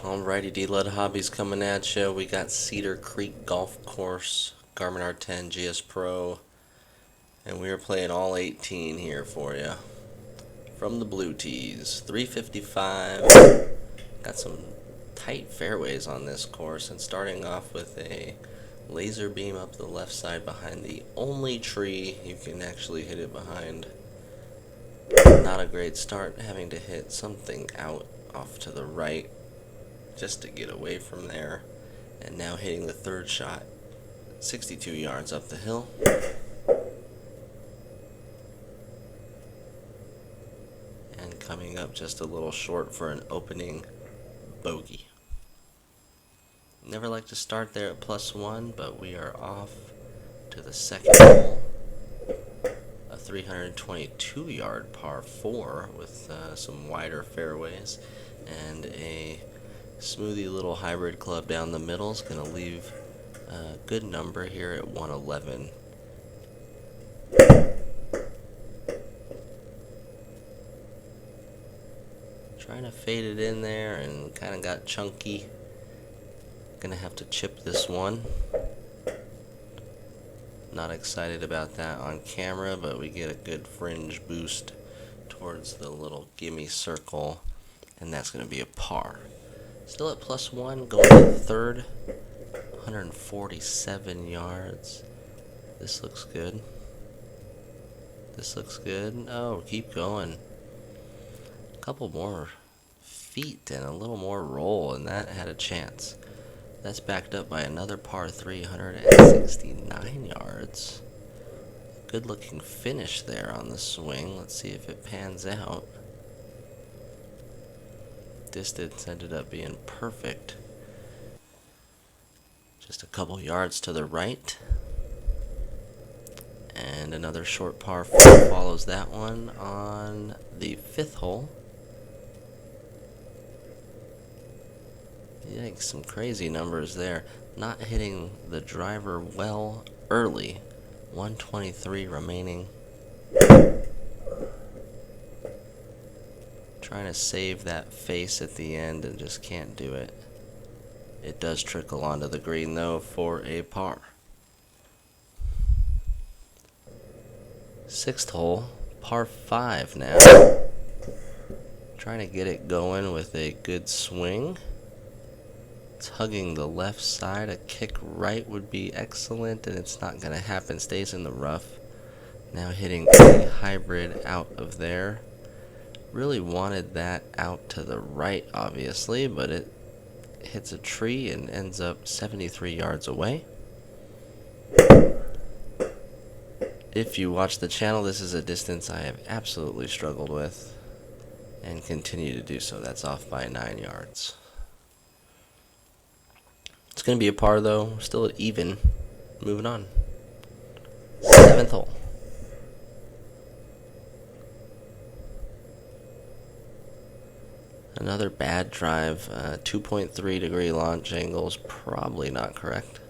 Alrighty, D-Lud Hobbies coming at you. We got Cedar Creek Golf Course, Garmin R10 GSPRO, and we are playing all 18 here for you. From the blue tees, 355. Got some tight fairways on this course, and starting off with a laser beam up the left side behind the only tree you can actually hit it behind. Not a great start, having to hit something out off to the right just to get away from there, and now hitting the third shot 62 yards up the hill. And coming up just a little short for an opening bogey. Never like to start there at +1, but we are off to the second hole, a 322 yard par 4 with some wider fairways and a smoothie little hybrid club down the middle. Is going to leave a good number here at 111. Trying to fade it in there and kind of got chunky. Gonna have to chip this one. Not excited about that on camera, but we get a good fringe boost towards the little gimme circle, and that's gonna be a par. Still at +1, going to the third, 147 yards. This looks good. This looks good. Oh, keep going. A couple more feet and a little more roll, and that had a chance. That's backed up by another par 3, 169 yards. Good looking finish there on the swing. Let's see if it pans out. Distance ended up being perfect. Just a couple yards to the right. And another short par 4 follows that one on the 5th hole. Yikes, some crazy numbers there. Not hitting the driver well early. 123 remaining. Trying to save that face at the end and just can't do it. It does trickle onto the green though for a par. 6th hole, par 5 now. Trying to get it going with a good swing. It's hugging the left side. A kick right would be excellent, and it's not going to happen. Stays in the rough. Now hitting a hybrid out of there. Really wanted that out to the right, obviously, but it hits a tree and ends up 73 yards away. If you watch the channel, this is a distance I have absolutely struggled with and continue to do so. That's off by 9 yards. It's going to be a par though, still at even. Moving on. 7th hole. Another bad drive, 2.3 degree launch angle is probably not correct.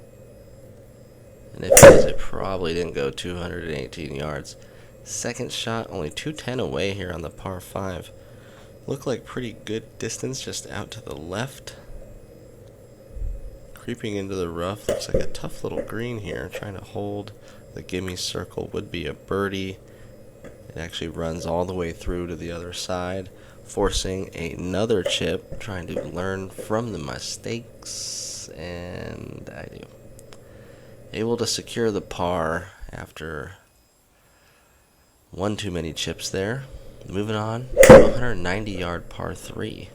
And if it is, it probably didn't go 218 yards. Second shot, only 210 away here on the par 5. Looked like pretty good distance just out to the left. Creeping into the rough, looks like a tough little green here. Trying to hold the gimme circle would be a birdie. It actually runs all the way through to the other side, forcing another chip, trying to learn from the mistakes, and I do. Able to secure the par after one too many chips there. Moving on to a 190 yard par 3.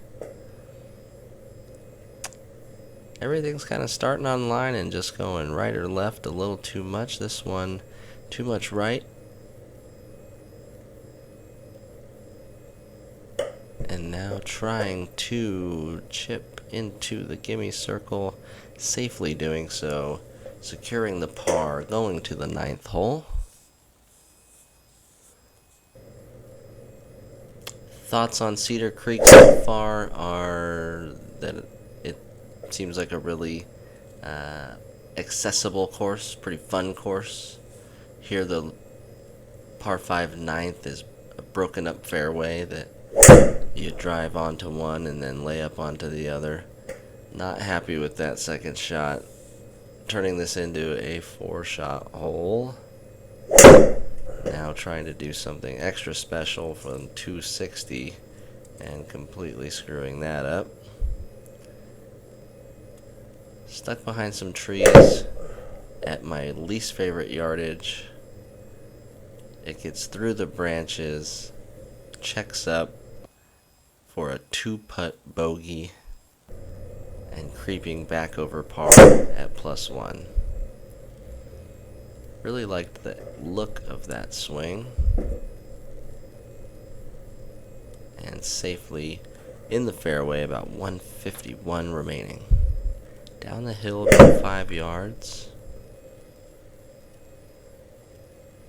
Everything's kind of starting on line and just going right or left a little too much. This one, too much right. And now trying to chip into the gimme circle, safely doing so. Securing the par, going to the 9th hole. Thoughts on Cedar Creek so far are that it seems like a really accessible course, pretty fun course. Here the par 5 9th is a broken up fairway that you drive onto one and then lay up onto the other. Not happy with that second shot. Turning this into a 4-shot hole. Now trying to do something extra special from 260 and completely screwing that up. Stuck behind some trees at my least favorite yardage. It gets through the branches, checks up for a 2-putt bogey, and creeping back over par at +1. Really liked the look of that swing. And safely in the fairway, about 151 remaining. Down the hill about 5 yards.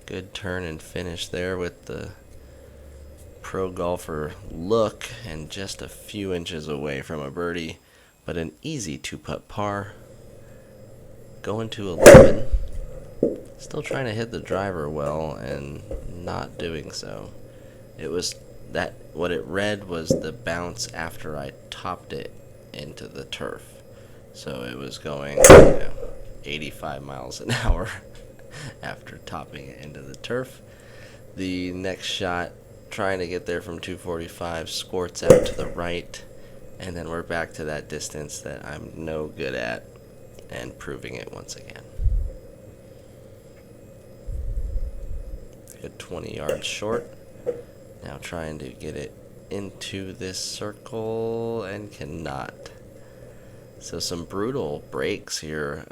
Good turn and finish there with the pro golfer look, and just a few inches away from a birdie, but an easy 2-putt par. Going to 11. Still trying to hit the driver well and not doing so. It was that what it read was the bounce after I topped it into the turf. So it was going 85 miles an hour after topping it into the turf. The next shot, trying to get there from 245, squirts out to the right, and then we're back to that distance that I'm no good at, and proving it once again. Good 20 yards short. Now trying to get it into this circle and cannot. So some brutal breaks here.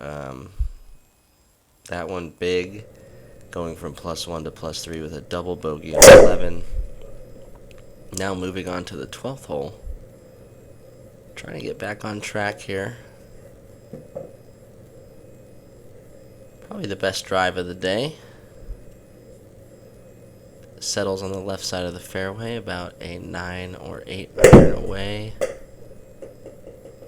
That one big, going from +1 to +3 with a double bogey on 11. Now moving on to the 12th hole. Trying to get back on track here. Probably the best drive of the day. Settles on the left side of the fairway, about a 9 or 8 iron away.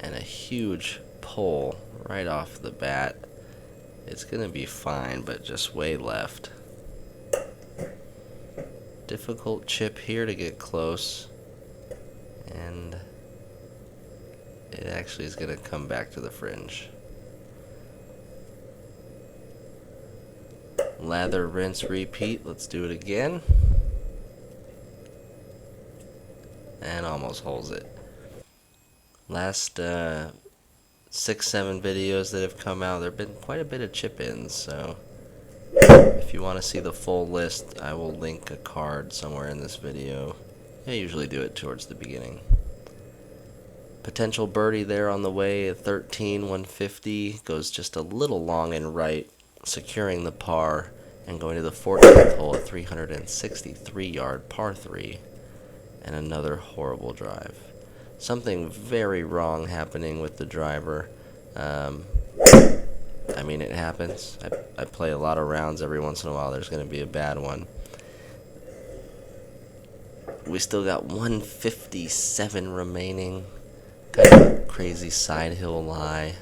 And a huge pull right off the bat. It's going to be fine, but just way left. Difficult chip here to get close. And it actually is going to come back to the fringe. Lather, rinse, repeat. Let's do it again. And almost holds it. Last 6-7 videos that have come out, there have been quite a bit of chip-ins, so if you want to see the full list, I will link a card somewhere in this video. I usually do it towards the beginning. Potential birdie there on the way at 13, 150, goes just a little long and right, securing the par, and going to the 14th hole, a 363-yard par 3, and another horrible drive. Something very wrong happening with the driver. I mean, it happens. I play a lot of rounds. Every once in a while there's going to be a bad one. We still got 157 remaining. Kind of a crazy side hill lie.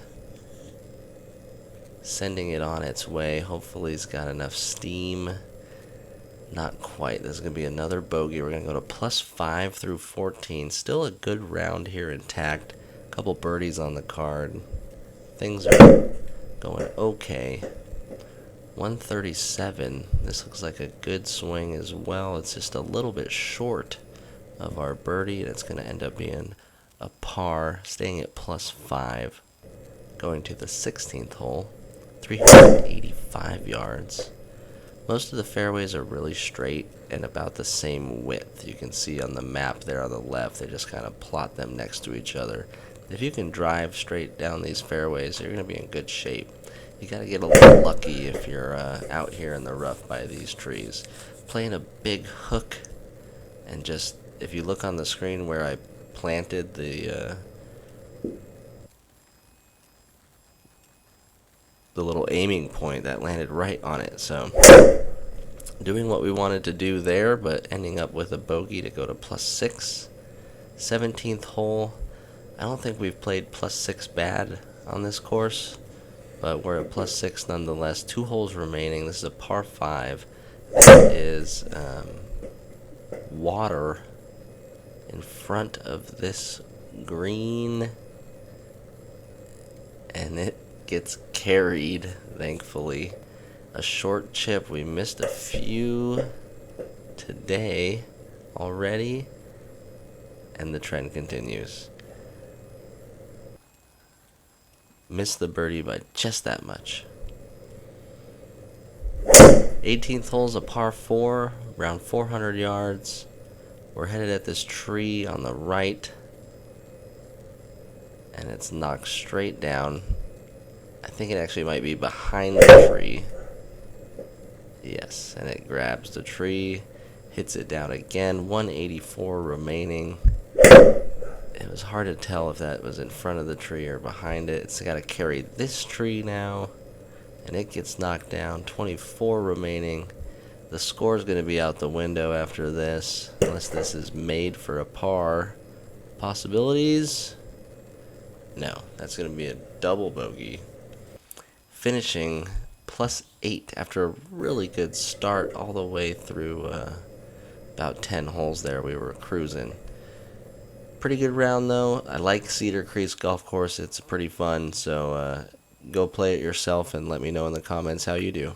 Sending it on its way. Hopefully it's got enough steam. Not quite. There's going to be another bogey. We're going to go to +5 through 14. Still a good round here intact. A couple birdies on the card. Things are going okay. 137. This looks like a good swing as well. It's just a little bit short of our birdie, and it's going to end up being a par, staying at +5. Going to the 16th hole. 385 yards. Most of the fairways are really straight and about the same width. You can see on the map there on the left, they just kind of plot them next to each other. If you can drive straight down these fairways, you're going to be in good shape. You got to get a little lucky if you're out here in the rough by these trees. Playing a big hook, and just, if you look on the screen where I planted the little aiming point, that landed right on it. So doing what we wanted to do there, but ending up with a bogey to go to +6. 17th hole. I don't think we've played +6 bad on this course, but we're at +6 nonetheless. 2 holes remaining. This is a par 5. There is water in front of this green. gets carried, thankfully. A short chip. We missed a few today already, and the trend continues. Missed the birdie by just that much. 18th hole's a par 4, around 400 yards. We're headed at this tree on the right, and it's knocked straight down. I think it actually might be behind the tree. Yes, and it grabs the tree, hits it down again. 184 remaining. It was hard to tell if that was in front of the tree or behind it. It's got to carry this tree now, and it gets knocked down. 24 remaining. The score is going to be out the window after this, unless this is made for a par. Possibilities? No, that's going to be a double bogey. Finishing +8 after a really good start all the way through about 10 holes there. We were cruising. Pretty good round though. I like Cedar Creek golf course. It's pretty fun, so go play it yourself and let me know in the comments how you do.